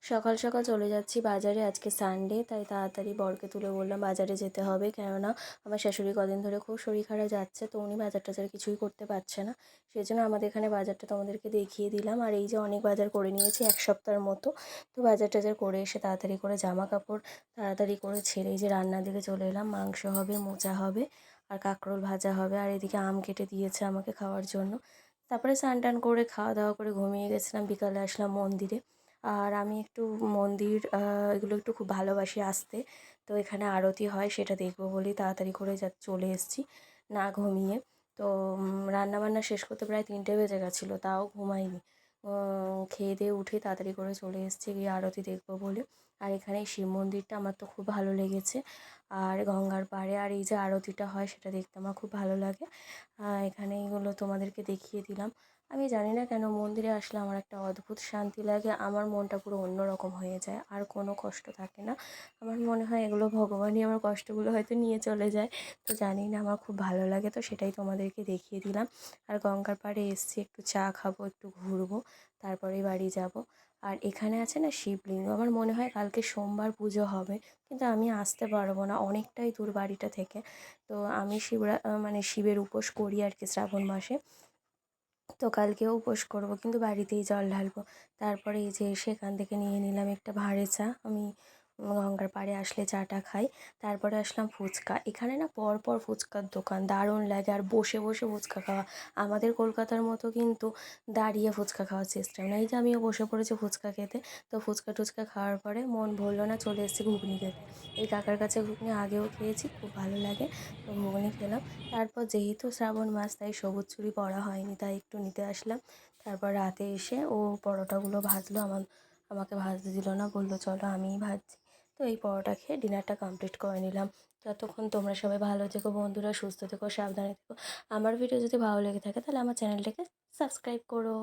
সকাল সকাল চলে যাচ্ছি বাজারে। আজকে সানডে, তাই তাড়াতাড়ি বরকে তুলে বললাম বাজারে যেতে হবে, কেননা আমার শাশুড়ি কদিন ধরে খুব শরীর খারাপ যাচ্ছে, তো উনি বাজার টাজার কিছুই করতে পারছে না। সেই জন্য আমাদের এখানে বাজারটা তোমাদেরকে দেখিয়ে দিলাম। আর এই যে অনেক বাজার করে নিয়েছি, এক সপ্তাহের মতো। তো বাজার টাজার করে এসে তাড়াতাড়ি করে জামা কাপড় তাড়াতাড়ি করে ছেড়ে এই যে রান্নার দিকে চলে এলাম। মাংস হবে, মোচা হবে, আর কাঁকরোল ভাজা হবে, আর এদিকে আম কেটে দিয়েছে আমাকে খাওয়ার জন্য। তারপরে স্নান টান করে খাওয়া দাওয়া করে ঘুমিয়ে গেছিলাম। বিকালে আসলাম মন্দিরে। আর আমি একটু মন্দির এগুলো একটু খুব ভালোবাসি আসতে। তো এখানে আরতি হয়, সেটা দেখবো বলেই তাড়াতাড়ি করে চলে এসেছি না ঘুমিয়ে। তো রান্নাবান্না শেষ করতে প্রায় 3টে বেজে গেছিলো, তাও ঘুমাইনি। খেয়ে দিয়ে উঠে তাড়াতাড়ি করে চলে এসেছি গিয়ে আরতি দেখবো বলে। আর এখানে এই শিব মন্দিরটা আমার তো খুব ভালো লেগেছে। আর গঙ্গার পাড়ে আর এই যে আরতিটা হয় সেটা দেখতে আমার খুব ভালো লাগে। এখানে এইগুলো তোমাদেরকে দেখিয়ে দিলাম। আমি জানি না কেন মন্দিরে আসলে আমার একটা অদ্ভুত শান্তি লাগে। আমার মনটা পুরো অন্যরকম হয়ে যায়, আর কোনো কষ্ট থাকে না। আমার মনে হয় এগুলো ভগবানই আমার কষ্টগুলো হয়তো নিয়ে চলে যায়। তো জানি না, আমার খুব ভালো লাগে, তো সেটাই তোমাদেরকে দেখিয়ে দিলাম। আর গঙ্গার পাড়ে এসছি, একটু চা খাবো, একটু ঘুরবো, তারপরেই বাড়ি যাব। আর এখানে আছে না শিবলিঙ্গ, আমার মনে হয় কালকে সোমবার পুজো হবে, কিন্তু আমি আসতে পারবো না, অনেকটাই দূর বাড়িটা থেকে। তো আমি মানে শিবের উপোস করি আর কি শ্রাবণ মাসে। তো কালকেও উপোস করবো, কিন্তু বাড়িতেই জল ঢালবো। তারপরে এই যে সেখান থেকে নিয়ে নিলাম একটা ভাঁড়ে চা। আমি গঙ্গার পাড়ে আসলে চাটা খাই। তারপরে আসলাম ফুচকা। এখানে না পরপর ফুচকার দোকান, দারুণ লাগে। আর বসে বসে ফুচকা খাওয়া, আমাদের কলকাতার মতো কিন্তু দাঁড়িয়ে ফুচকা খাওয়ার সিস্টেম নেই। এই যে আমিও বসে পড়েছি ফুচকা খেতে। তো ফুচকা টুচকা খাওয়ার পরে মন ভরলো না, চলে এসেছি ঘুগনি খেতে। এই কাকার কাছে ঘুগনি আগেও খেয়েছি, খুব ভালো লাগে। তো ঘুগনি খেলাম। তারপর যেহেতু শ্রাবণ মাস, তাই সবুজ চুড়ি পরা হয়নি, তাই একটু নিতে আসলাম। তারপর রাতে এসে ও পরোটাগুলো ভাজলো, আমাকে ভাজতে দিল না, বললো চলো আমিই ভাজছি। তো এই পরোটা খেয়ে ডিনারটা কমপ্লিট করে নিলাম। ততক্ষণ তোমরা সবাই ভালো থেকো বন্ধুরা, সুস্থ থেকো, সাবধানে থেকো। আমার ভিডিও যদি ভালো লেগে থাকে তাহলে আমার চ্যানেলটাকে সাবস্ক্রাইব করো।